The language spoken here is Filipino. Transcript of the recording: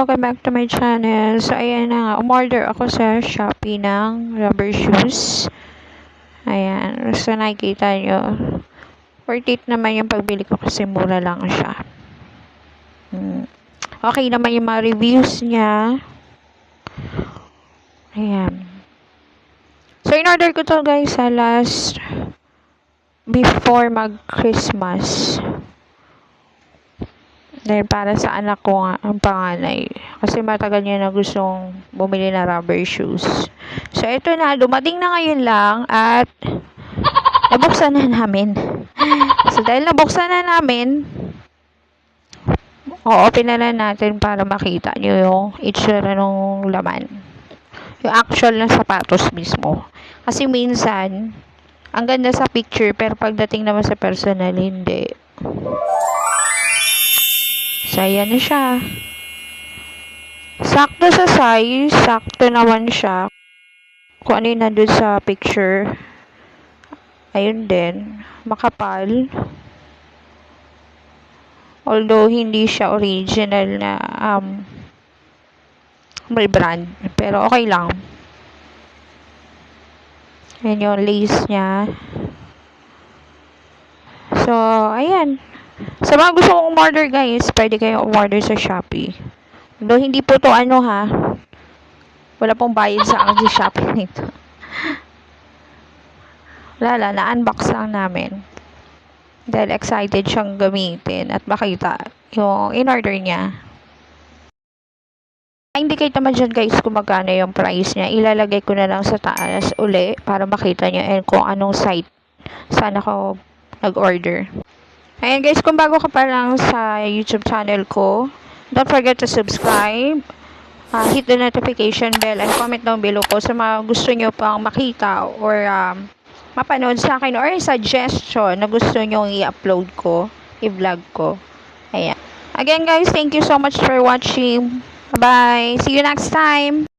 welcome back to my channel. So, ayan na nga. Umorder ako sa Shopee ng rubber shoes. Ayan. So, nakikita nyo. Worth it naman yung pagbili ko kasi mura lang siya. Okay naman yung mga reviews niya. Ayan. So, in-order ko to guys sa before mag-Christmas. Dahil para sa anak ko nga, ang panganay. Kasi matagal niya na gustong bumili na rubber shoes. So, ito na. Dumating na ngayon lang at nabuksan na namin. So, dahil nabuksan na namin, o-open na lang natin para makita nyo yung itsura ng laman. Yung actual na sapatos mismo. Kasi minsan, ang ganda sa picture, pero pagdating naman sa personal, hindi. So, ayan na siya. Sakto sa size, sakto naman siya. Kung ano yung nandun sa picture. Ayun din. Makapal. Although, hindi siya original na may brand. Pero, okay lang. Ayan yung lace niya. So, ayan. Sa mga gusto kong umorder guys, pwede kayong umorder sa Shopee. Though hindi po to ano ha. Wala pong bayad sa akin sa Shopee nito. Wala, na-unbox lang namin. Dahil excited siyang gamitin at makita yung in-order niya. Indicate naman dyan guys kung magkano yung price niya. Ilalagay ko na lang sa taas uli para makita nyo and kung anong site saan ako nag-order. Ayan guys, kung bago ka pa lang sa YouTube channel ko, don't forget to subscribe, hit the notification bell, and comment down below ko sa mga gusto nyo pang makita or mapanood sa akin or suggestion na gusto nyo i-upload ko, i-vlog ko. Ayan. Again guys, thank you so much for watching. Bye! See you next time!